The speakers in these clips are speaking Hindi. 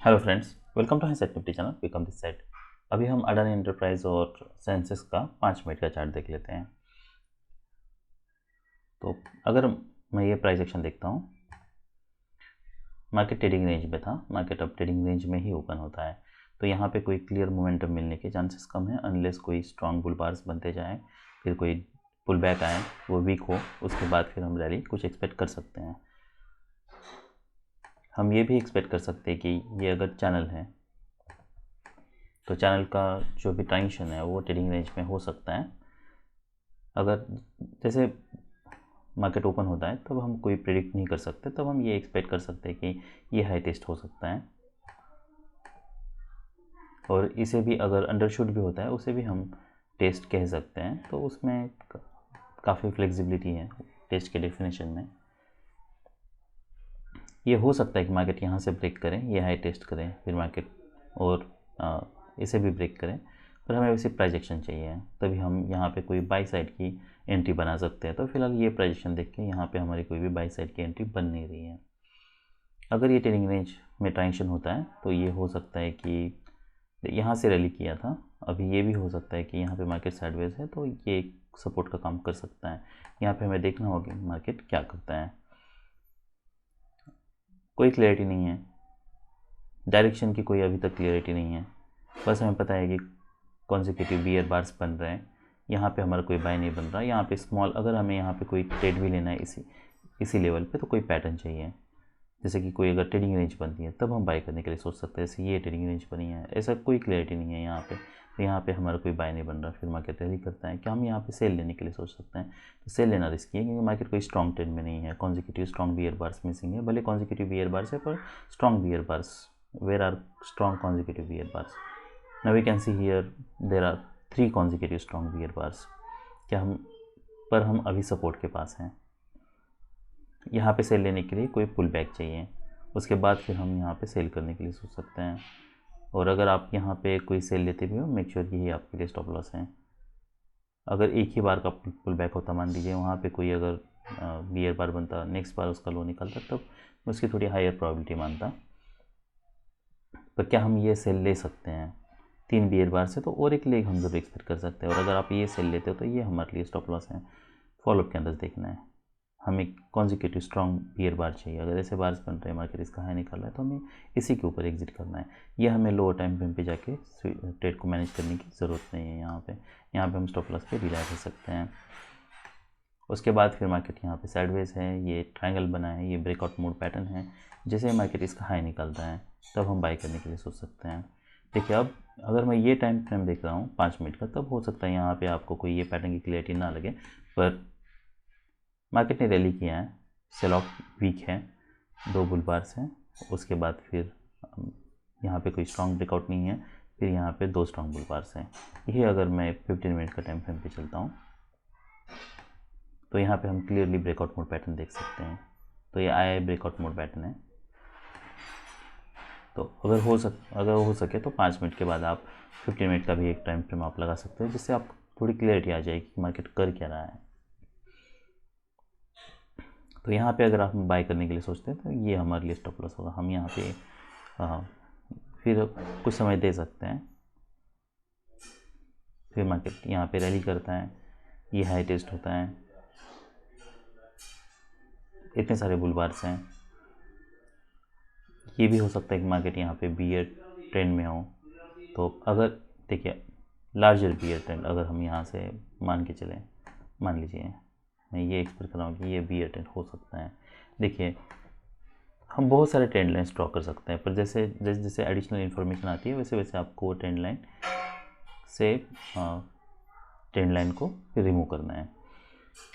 Hello friends, welcome to highset Nifty channel. Welcome this side. अभी हम अडानी एंटरप्राइज और सेंसेक्स का 5 मिनट का चार्ट देख लेते हैं। तो अगर मैं ये प्राइस एक्शन देखता हूँ, मार्केट ट्रेडिंग रेंज में था, मार्केट अब ट्रेडिंग रेंज में ही ओपन होता है। तो यहाँ पे कोई क्लियर मोमेंटम मिलने के चांसेस कम है, अनलेस कोई स्ट्रॉन्ग बुल बार्स बनते जाएँ, फिर कोई पुल बैक आए, वो वीक हो, उसके बाद फिर हम रैली कुछ एक्सपेक्ट कर सकते हैं। हम ये भी एक्सपेक्ट कर सकते हैं कि ये अगर चैनल है तो चैनल का जो भी ट्रांजिशन है वो ट्रेडिंग रेंज में हो सकता है। अगर जैसे मार्केट ओपन होता है तब हम कोई प्रेडिक्ट नहीं कर सकते, तब हम ये एक्सपेक्ट कर सकते हैं कि ये हाई टेस्ट हो सकता है, और इसे भी अगर अंडरशूट भी होता है उसे भी हम टेस्ट कह सकते हैं। तो उसमें काफ़ी फ्लेक्सिबिलिटी है टेस्ट के डेफिनेशन में। ये हो सकता है कि मार्केट यहाँ से ब्रेक करें, ये हाई टेस्ट करें, फिर मार्केट और इसे भी ब्रेक करें, पर हमें वैसे प्राइस एक्शन चाहिए, तभी हम यहाँ पे कोई बाई साइड की एंट्री बना सकते हैं। तो फिलहाल ये प्राइस एक्शन देख के यहाँ पे हमारी कोई भी बाई साइड की एंट्री बन नहीं रही है। अगर ये ट्रेडिंग रेंज में ट्रांजिशन होता है तो ये हो सकता है कि यहाँ से रैली किया था, अभी ये भी हो सकता है कि यहाँ पे मार्केट साइडवेज है, तो ये एक सपोर्ट का काम कर सकता है। यहाँ पे हमें देखना होगा कि मार्केट क्या करता है। कोई क्लैरिटी नहीं है, डायरेक्शन की कोई अभी तक क्लियरिटी नहीं है, बस हमें पता है कि कॉन्जिक्यूटिव बियर बार्स बन रहे हैं। यहाँ पे हमारा कोई बाय नहीं बन रहा, यहाँ पे स्मॉल, अगर हमें यहाँ पे कोई ट्रेड भी लेना है इसी लेवल पे, तो कोई पैटर्न चाहिए। जैसे कि कोई अगर ट्रेडिंग रेंज बनती है तब हम बाय करने के लिए सोच सकते हैं, जैसे ये ट्रेडिंग रेंज बनी है, ऐसा कोई क्लैरिटी नहीं है यहाँ पे, तो यहाँ पे हमारा कोई बाय नहीं बन रहा, फिर मार्केट रैली करता है, क्या हम यहाँ पे सेल लेने के लिए सोच सकते हैं? तो सेल लेना रिस्की है, क्योंकि मार्केट कोई स्ट्रॉन्ग ट्रेंड में नहीं है, consecutive strong bear bars missing है। भले कॉन्जिक्यूटिव बियर बार्स है पर strong bear bars, where are strong consecutive bear bars? Now we can see here there are 3 consecutive strong bear bars. क्या हम अभी सपोर्ट के पास हैं, यहाँ पे सेल लेने के लिए कोई पुल बैक चाहिए, उसके बाद फिर हम यहाँ पे सेल करने के लिए सोच सकते हैं। और अगर आप यहाँ पे कोई सेल लेते भी हो, मेक श्योर यही आपके लिए स्टॉप लॉस है। अगर एक ही बार का पुल बैक होता, मान लीजिए वहाँ पे कोई अगर बियर बार बनता, नेक्स्ट बार उसका लो निकलता, तब उसकी थोड़ी हायर प्रोबेबिलिटी मानता। पर क्या हम ये सेल ले सकते हैं 3 बियर बार से? तो और एक लेग हम जरूर एक्सपेक्ट कर सकते हैं, और अगर आप ये सेल लेते हो तो ये हमारे लिए स्टॉप लॉस है। फॉलोअप के अंदर देखना है, हमें कॉन्जिक्यूटिव स्ट्रॉन्ग बियर बार चाहिए। अगर ऐसे बार्स बन रहे हैं, मार्केट इसका हाई निकल रहा है, तो हमें इसी के ऊपर एग्जिट करना है। ये हमें लोअर टाइम फ्रेम पे जाके ट्रेड को मैनेज करने की ज़रूरत नहीं है। यहाँ पे हम स्टॉप लॉस पे रिलाई कर सकते हैं। उसके बाद फिर मार्केट यहाँ पे साइडवेज है, ये ट्रायंगल बना है, ये ब्रेकआउट मोड पैटर्न है। जैसे मार्केट इसका हाई निकलता है तब हम बाई करने के लिए सोच सकते हैं। देखिए, अब अगर मैं ये टाइम फ्रेम देख रहा हूँ 5 मिनट का, तब हो सकता है यहाँ पे आपको कोई ये पैटर्न की क्लियरिटी ना लगे, पर मार्केट ने रैली किया है, सेल ऑफ वीक है, 2 बुल बार्स हैं, उसके बाद फिर यहाँ पे कोई स्ट्रॉन्ग ब्रेकआउट नहीं है, फिर यहाँ पे 2 स्ट्रॉन्ग बुल बार्स हैं। यही अगर मैं 15 मिनट का टाइम फ्रेम पे चलता हूँ तो यहाँ पे हम क्लियरली ब्रेकआउट मोड पैटर्न देख सकते हैं। तो ये आया ब्रेकआउट मोड पैटर्न है। तो अगर हो सके तो 5 मिनट के बाद आप 15 मिनट का भी एक टाइम फ्रेम आप लगा सकते हो, जिससे आपको थोड़ी क्लियरिटी आ जाएगी कि मार्केट कर क्या रहा है। तो यहाँ पे अगर आप बाय करने के लिए सोचते हैं तो ये हमारे लिए स्टॉप लॉस होगा। हम यहाँ पे फिर कुछ समय दे सकते हैं, फिर मार्केट यहाँ पे रैली करता है, ये हाई टेस्ट होता है, इतने सारे बुल बार्स हैं। ये भी हो सकता है कि मार्केट यहाँ पे बियर ट्रेंड में हो। तो अगर देखिए, लार्जर बियर ट्रेंड अगर हम यहाँ से मान के चलें, मान लीजिए मैं ये एक्सपेक्ट कर रहा हूँ कि ये बियर ट्रेंड हो सकता है। देखिए, हम बहुत सारे ट्रेंड लाइन्स ड्रॉ कर सकते हैं, पर जैसे जैसे जैसे एडिशनल इन्फॉर्मेशन आती है वैसे वैसे आपको ट्रेंड लाइन से ट्रेंड लाइन को रिमूव करना है।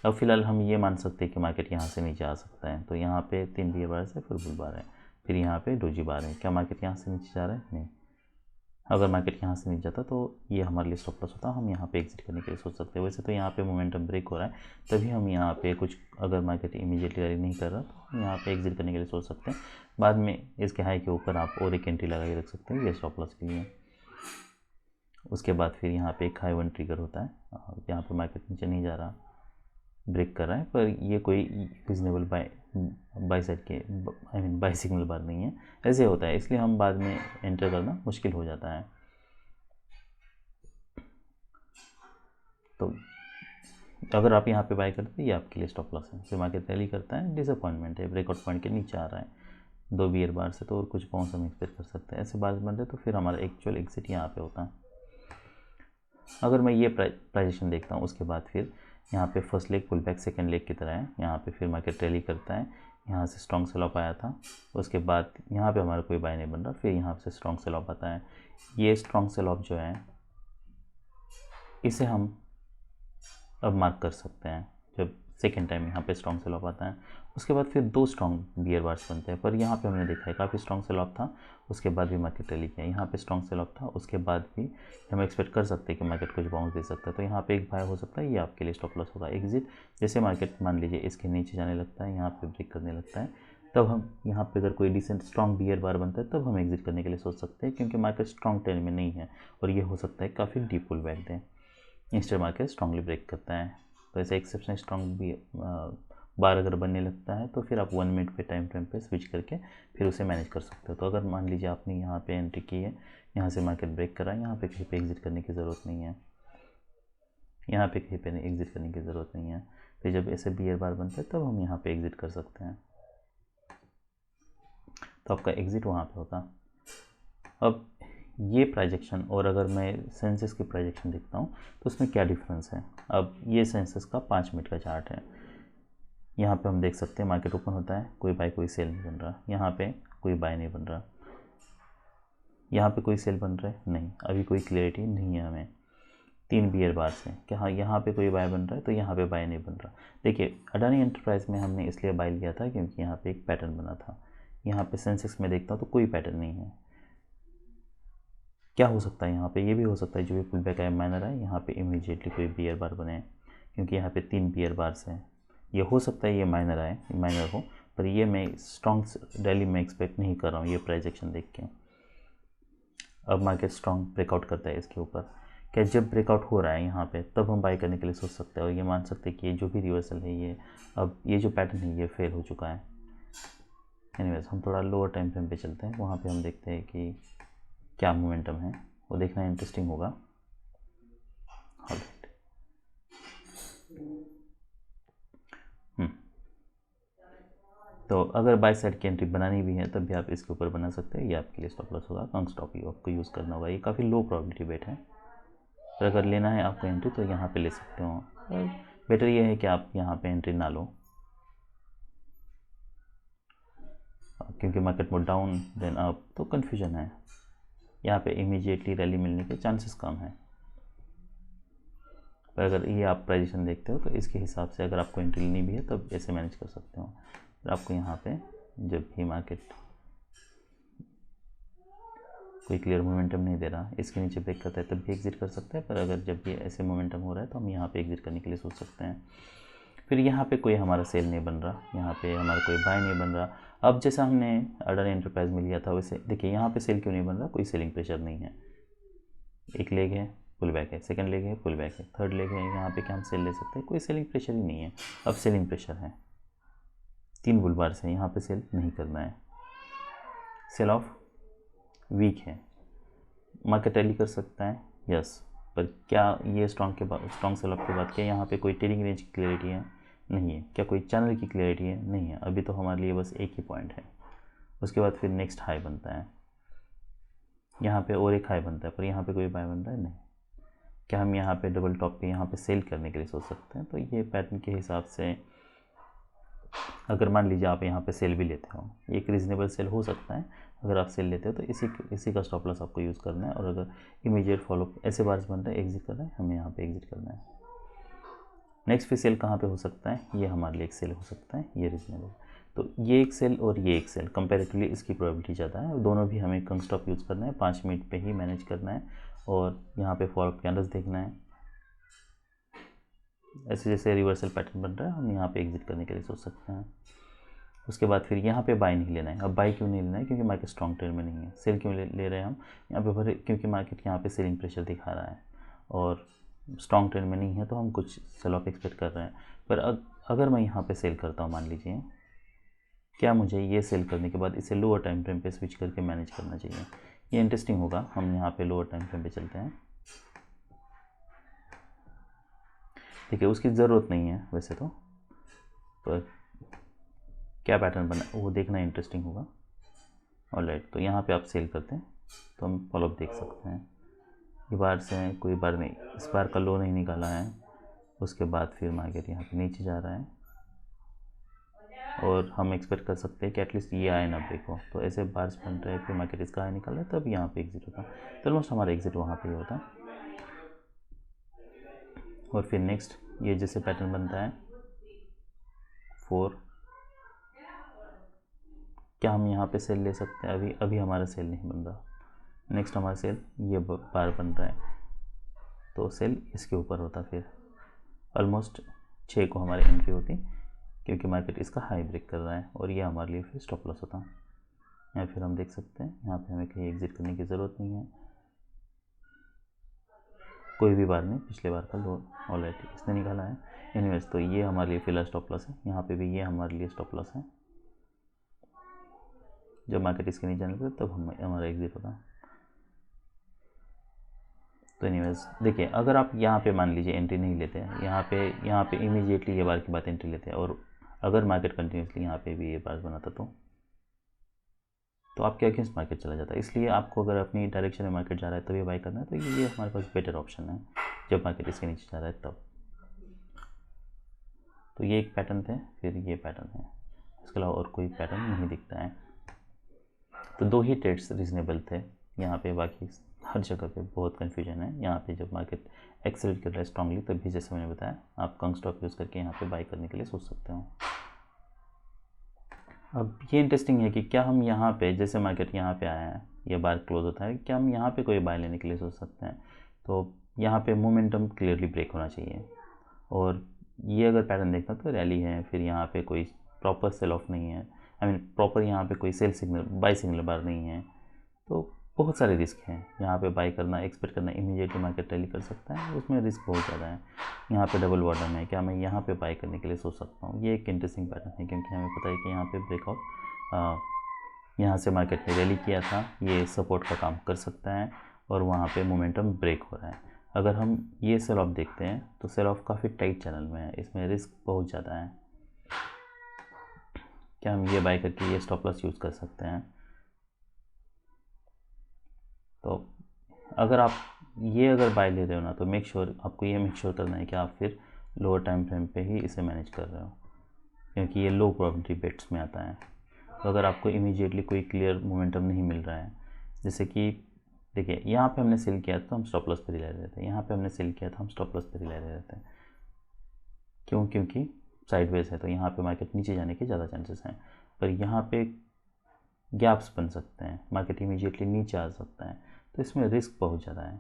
अब फिलहाल हम ये मान सकते हैं कि मार्केट यहाँ से नीचे आ सकता है। तो यहाँ पे 3 बियर बार है, फिर बुल बार है, फिर यहाँ पे डोजी बार है। क्या मार्केट यहाँ से नीचे जा रहा है? नहीं। अगर मार्केट यहाँ से नीचे जाता तो ये हमारे लिए स्टॉप लॉस होता, हम यहाँ पे एग्जिट करने के लिए सोच सकते हैं। वैसे तो यहाँ पे मोमेंटम ब्रेक हो रहा है, तभी हम यहाँ पे कुछ, अगर मार्केट इमीडिएटली रैली नहीं कर रहा तो हम यहाँ पे एग्जिट करने के लिए सोच सकते हैं। बाद में इसके हाई के ऊपर आप और एक एंट्री लगा के रख सकते हैं, ये स्टॉप लॉस के लिए। उसके बाद फिर यहाँ पे एक हाई वन ट्रिगर होता है, यहाँ पे मार्केट नीचे नहीं जा रहा, ब्रेक कर रहा है, पर ये कोई रीजनेबल बाय बाई साइड के बाई सिग्नल बार नहीं है, ऐसे होता है, इसलिए हम बाद में एंटर करना मुश्किल हो जाता है। तो अगर आप यहाँ पे बाय करते हैं, ये आपके लिए स्टॉप लॉस है। फिर मार्केट रैली करता है, डिसअपॉइंटमेंट है, ब्रेकआउट पॉइंट के नीचे आ रहा है 2 बियर बार से, तो और कुछ बाउंस हम एक्सपेक्ट कर सकते हैं। ऐसे बार बन रहे तो फिर हमारा एक्चुअल एग्जिट यहाँ पे होता है। अगर मैं ये प्राइजेशन देखता हूँ, उसके बाद फिर यहाँ पे first leg pull back second leg की तरह है, यहाँ पे फिर मार्केट रैली करता है, यहाँ से स्ट्रॉन्ग सेल ऑफ आया था, उसके बाद यहाँ पे हमारा कोई बाय नहीं बन रहा, फिर यहाँ से स्ट्रॉन्ग सेल ऑफ आता है। ये स्ट्रॉन्ग सेल ऑफ जो है इसे हम अब मार्क कर सकते हैं जब सेकेंड टाइम यहाँ पे स्ट्रॉन्ग सेल ऑफ आता है। उसके बाद फिर 2 स्ट्रॉन्ग बियर बार्स बनते हैं, पर यहाँ पे हमने देखा है काफ़ी स्ट्रॉन्ग सेल ऑफ था, उसके बाद भी मार्केट रैली किया। यहाँ पे स्ट्रॉन्ग सेल ऑफ था, उसके बाद भी हम एक्सपेक्ट कर सकते हैं कि मार्केट कुछ बाउंस दे सकता है, तो यहाँ पे एक बाय हो सकता है, ये आपके लिए स्टॉप लॉस होगा। एग्जिट जैसे मार्केट मान लीजिए इसके नीचे जाने लगता है, यहाँ पे ब्रेक करने लगता है, तब हम यहाँ पे अगर कोई डिसेंट स्ट्रॉन्ग बियर बार बनता है तब हम एग्जिट करने के लिए सोच सकते हैं, क्योंकि मार्केट स्ट्रॉन्ग ट्रेंड में नहीं है और ये हो सकता है काफ़ी डीप पुल बैक दें। इंस्टेड मार्केट स्ट्रांगली ब्रेक करता है, तो ऐसे एक्सेप्शनल स्ट्रॉन्ग भी बार अगर बनने लगता है तो फिर आप 1 मिनट पे टाइम फ्रेम पे स्विच करके फिर उसे मैनेज कर सकते हो। तो अगर मान लीजिए आपने यहाँ पे एंट्री की है, यहाँ से मार्केट ब्रेक करा है, यहाँ पे कहीं पे एग्जिट करने की ज़रूरत नहीं है, यहाँ पे कहीं पे एग्जिट करने की ज़रूरत नहीं है। फिर जब ऐसे बियर बार बनता है तब हम यहाँ पे एग्जिट कर सकते हैं, तो आपका एग्जिट वहाँ पे होगा। अब ये प्राइजेक्शन और अगर मैं सेंसेस की प्राइजेक्शन देखता हूँ तो उसमें क्या डिफरेंस है। अब ये सेंसेस का 5 मिनट का चार्ट है, यहाँ पे हम देख सकते हैं मार्केट ओपन होता है, कोई बाय कोई सेल नहीं बन रहा, यहाँ पे कोई बाय नहीं बन रहा, यहाँ पे कोई सेल बन रहा है नहीं, अभी कोई क्लियरिटी नहीं है हमें। 3 बियर बार्स हैं कि हाँ यहाँ पे कोई बाय बन रहा है तो यहाँ पे बाय नहीं बन रहा। देखिए अडानी एंटरप्राइज में हमने इसलिए बाय लिया था क्योंकि यहाँ पे एक पैटर्न बना था, यहाँ पे सेंसेक्स में देखता हूँ तो कोई पैटर्न नहीं है। क्या हो सकता है यहाँ पे, ये भी हो सकता है जो भी पुल बैक आया माइनर है, यहाँ पे इमीडिएटली कोई बियर बार बने, क्योंकि यहाँ पे 3 बियर बार्स हैं। ये हो सकता है ये माइनर आए, माइनर हो, पर ये मैं स्ट्रॉन्ग रैली में एक्सपेक्ट नहीं कर रहा हूँ ये प्राइजेक्शन देख के। अब मार्केट स्ट्रॉन्ग ब्रेकआउट करता है इसके ऊपर, क्या जब ब्रेकआउट हो रहा है यहाँ पे तब हम बाय करने के लिए सोच सकते हैं और ये मान सकते हैं कि ये जो भी रिवर्सल है ये अब ये जो पैटर्न है ये फेल हो चुका है। एनीवेज हम थोड़ा लोअर टाइम फ्रेम पे चलते हैं, वहाँ पे हम देखते हैं कि क्या मोमेंटम है, वो देखना इंटरेस्टिंग होगा। तो अगर बाय साइड की एंट्री बनानी भी है तब भी आप इसके ऊपर बना सकते हैं, ये आपके लिए स्टॉप लॉस होगा। कंग स्टॉप ही आपको यूज़ करना होगा, ये काफ़ी लो प्रोबेबिलिटी बेट है, पर अगर लेना है आपको एंट्री तो यहाँ पे ले सकते हो। बेटर ये है कि आप यहाँ पे एंट्री ना लो, क्योंकि market mode down then up तो कन्फ्यूजन है, यहाँ पे इमीडिएटली रैली मिलने के चांसेस कम हैं। पर अगर ये आप प्राइजेशन देखते हो तो इसके हिसाब से अगर आपको एंट्री लेनी भी है तब ऐसे मैनेज कर सकते हो। तो आपको यहाँ पे जब भी मार्केट कोई क्लियर मोमेंटम नहीं दे रहा, इसके नीचे ब्रेक करता है तब भी एग्जिट कर सकते हैं, पर अगर जब भी ऐसे मोमेंटम हो रहा है तो हम यहाँ पे एग्जिट करने के लिए सोच सकते हैं। फिर यहाँ पे कोई हमारा सेल नहीं बन रहा, यहाँ पे हमारा कोई बाय नहीं बन रहा। अब जैसा हमने अडानी एंटरप्राइज में लिया था वैसे देखिए यहाँ पे सेल क्यों नहीं बन रहा, कोई सेलिंग प्रेशर नहीं है। एक लेग है पुल बैक है, सेकंड लेग है पुल बैक है, थर्ड लेग है, यहाँ पे क्या हम सेल ले सकते हैं, कोई सेलिंग प्रेशर ही नहीं है। अब सेलिंग प्रेशर है, 3 बुल बार से यहाँ पे सेल नहीं करना है, सेल ऑफ वीक है, मार्केट रैली कर सकता है यस, पर क्या ये स्ट्रॉन्ग सेल ऑफ के बाद क्या यहाँ पे कोई ट्रेडिंग रेंज की क्लियरिटी है, नहीं है। क्या कोई चैनल की क्लियरिटी है, नहीं है। अभी तो हमारे लिए बस एक ही पॉइंट है, उसके बाद फिर नेक्स्ट हाई बनता है, यहाँ पे और एक हाई बनता है, पर यहाँ पे कोई बाय बनता है नहीं। क्या हम यहाँ पे डबल टॉप पे यहाँ पे सेल करने के लिए सोच सकते हैं, तो ये पैटर्न के हिसाब से अगर मान लीजिए आप यहाँ पे सेल भी लेते हो, एक रीज़नेबल सेल हो सकता है, अगर आप सेल लेते हो तो इसी का स्टॉप लॉस आपको यूज़ करना है। और अगर इमीडिएट फॉलो ऐसे बार्स बन रहे हैं एग्जिट करना है, हमें यहाँ पे एग्जिट करना है। नेक्स्ट फिर सेल कहाँ पे हो सकता है, ये हमारे लिए एक सेल हो सकता है, ये रीज़नेबल। तो ये एक सेल और ये एक सेल कंपैरेटिवली इसकी प्रोबेबिलिटी ज़्यादा है, दोनों भी हमें कंग स्टॉप यूज़ करना है, 5 मिनट पे ही मैनेज करना है और यहाँ पे फॉलोअप कैंडल्स देखना है। ऐसे जैसे रिवर्सल पैटर्न बन रहा है हम यहाँ पे एग्जिट करने के लिए सोच सकते हैं। उसके बाद फिर यहाँ पे बाय नहीं लेना है। अब बाय क्यों नहीं लेना है, क्योंकि मार्केट स्ट्रॉन्ग ट्रेंड में नहीं है। सेल क्यों ले रहे हैं हम यहाँ पे, क्योंकि मार्केट यहाँ पे सेलिंग प्रेशर दिखा रहा है और स्ट्रॉन्ग ट्रेंड में नहीं है, तो हम कुछ सेल ऑफ एक्सपेक्ट कर रहे हैं। पर अगर मैं यहाँ पे सेल करता हूँ मान लीजिए, क्या मुझे ये सेल करने के बाद इसे लोअर टाइम फ्रेम पे स्विच करके मैनेज करना चाहिए? ये इंटरेस्टिंग होगा। हम यहाँ पे लोअर टाइम फ्रेम पे चलते हैं। देखिए उसकी ज़रूरत नहीं है वैसे तो, पर क्या पैटर्न बना वो देखना इंटरेस्टिंग होगा। ऑलराइट, तो यहाँ पे आप सेल करते हैं तो हम फॉलोअप देख सकते हैं। ये बार से कोई बार नहीं, इस बार का लो नहीं निकाला है, उसके बाद फिर मार्केट यहाँ पे नीचे जा रहा है और हम एक्सपेक्ट कर सकते हैं कि एटलीस्ट ये आए ना ब्रेक हो। तो ऐसे बार्स बन रहे हैं, फिर मार्केट इसका आए निकल रहा है, तब यहाँ पे एग्जिट होता है। तो ऑलमोस्ट हमारा एग्जिट वहाँ पे ही होता है। और फिर नेक्स्ट ये जैसे पैटर्न बनता है 4, क्या हम यहाँ पे सेल ले सकते हैं? अभी हमारा सेल नहीं बन रहा। नेक्स्ट हमारा सेल ये बार बन रहा है, तो सेल इसके ऊपर होता। फिर ऑलमोस्ट 6 को हमारी एंट्री होती, क्योंकि मार्केट इसका हाई ब्रेक कर रहा है और ये हमारे लिए फिर स्टॉप लॉस होता। या फिर हम देख सकते हैं यहाँ पे हमें कहीं एग्जिट करने की ज़रूरत नहीं है, कोई भी बार नहीं, पिछले बार का लो ऑलरेडी इसने निकाला है। एनीवेज, तो ये हमारे लिए फिलहाल स्टॉप लॉस है। यहाँ पे भी ये हमारे लिए स्टॉप लॉस है। जब मार्केट इसके नीचे जाने तब हमारा एग्जिट होगा। तो एनीवेज देखिए, अगर आप यहाँ पे मान लीजिए एंट्री नहीं लेते हैं, यहाँ पे इमीडिएटली ये बार की बात एंट्री लेते हैं, और अगर मार्केट कंटिन्यूसली यहाँ पे भी ये बार बनाता तो आपके अगेंस्ट मार्केट चला जाता है। इसलिए आपको अगर अपनी डायरेक्शन में मार्केट जा रहा है तभी बाई करना है, तो ये हमारे पास बेटर ऑप्शन है जब मार्केट इसके नीचे जा रहा है तब। तो ये एक पैटर्न थे, फिर ये पैटर्न है, इसके अलावा और कोई पैटर्न नहीं दिखता है। तो 2 ही ट्रेड्स रीजनेबल थे यहाँ पे, बाकी हर जगह पे बहुत कन्फ्यूजन है। यहाँ पे जब मार्केट एक्सेलरेट कर रहा है स्ट्रांगली, तब भी जैसे मैंने बताया आप कंग स्टॉक यूज़ करके यहाँ पे बाई करने के लिए सोच सकते हो। अब ये इंटरेस्टिंग है कि क्या हम यहाँ पे, जैसे मार्केट यहाँ पे आया है, ये बार क्लोज होता है, क्या हम यहाँ पे कोई बाय लेने के लिए सोच सकते हैं? तो यहाँ पे मोमेंटम क्लियरली ब्रेक होना चाहिए, और ये अगर पैटर्न देखना तो रैली है, फिर यहाँ पे कोई प्रॉपर सेल ऑफ नहीं है, आई मीन प्रॉपर यहाँ पे कोई सेल सिग्नल, बाय सिग्नल बार नहीं है। तो बहुत सारे रिस्क हैं यहाँ पे। बाई करना, एक्सपेक्ट करना इमीडिएटली मार्केट रैली कर सकता है, उसमें रिस्क बहुत ज़्यादा है। यहाँ पे डबल बॉटम है, क्या मैं यहाँ पे बाई करने के लिए सोच सकता हूँ? ये एक इंटरेस्टिंग पैटर्न है, क्योंकि हमें पता है कि यहाँ पे ब्रेकआउट, यहाँ से मार्केट ने रैली किया था, ये सपोर्ट का काम कर सकता है और वहाँ पे मोमेंटम ब्रेक हो रहा है। अगर हम ये सेल ऑफ देखते हैं तो सेल ऑफ काफ़ी टाइट चैनल में है, इसमें रिस्क बहुत ज़्यादा है। क्या हम ये बाई करके ये स्टॉप लॉस यूज़ कर सकते हैं? तो अगर आप अगर बाय ले रहे हो ना, तो आपको ये मेक श्योर करना है कि आप फिर लोअर टाइम फ्रेम पे ही इसे मैनेज कर रहे हो, क्योंकि ये लो प्रोबेबिलिटी बेट्स में आता है। तो अगर आपको इमीडिएटली कोई क्लियर मोमेंटम नहीं मिल रहा है, जैसे कि देखिए यहाँ पे हमने सेल किया तो हम स्टॉप लॉस पर ही ले रहे थे, यहाँ पे हमने सेल किया था हम स्टॉप लॉस पर ही ले रहे थे। क्यों? क्योंकि साइडवेज है, तो यहाँ पे मार्केट नीचे जाने के ज़्यादा चांसेस हैं, पर यहाँ पे गैप्स बन सकते हैं, मार्केट इमीडिएटली नीचे आ सकता है, तो इसमें रिस्क बहुत ज़्यादा है।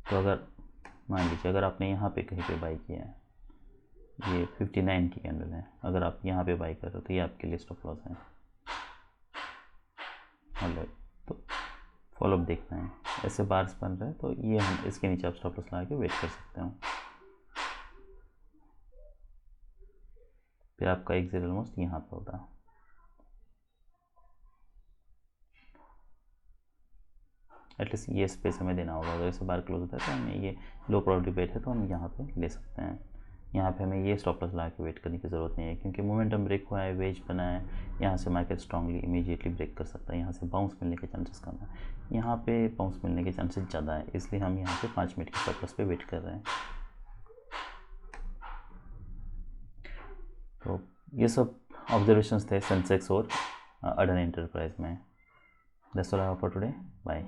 तो अगर मान लीजिए अगर आपने यहाँ पे कहीं पे बाई किया है, ये 59 की कैंडल है, अगर आप यहाँ पे बाई कर रहे हो तो ये आपके लिए स्टॉप लॉस है। ऑलराइट, तो फॉलोअप देखना है, ऐसे बार्स बन रहे हैं तो ये हम इसके नीचे आप स्टॉप लॉस लगा के वेट कर सकते हो। फिर आपका एग्जिट ऑलमोस्ट यहाँ पे होता है। एटलीस्ट ये स्पेस हमें देना होगा। अगर इसे बार क्लोज होता है तो हमें ये लो प्रोबेबिलिटी बेट है तो हम यहाँ पे ले सकते हैं। यहाँ पे हमें ये स्टॉप लॉस लगा के वेट करने की ज़रूरत नहीं है, क्योंकि मोमेंटम ब्रेक हुआ है, वेज बना है, यहाँ से मार्केट स्ट्रांगली इमीडिएटली ब्रेक कर सकता है, यहाँ से बाउंस मिलने के चांसेस कम है, यहाँ पे बाउंस मिलने के चांसेस ज़्यादा है, इसलिए हम यहाँ पे 5 मिनट की स्टॉप लॉस पे वेट कर रहे हैं। तो ये सब ऑब्जर्वेशंस थे सेंसेक्स और अडानी एंटरप्राइज में। That's all for today, bye.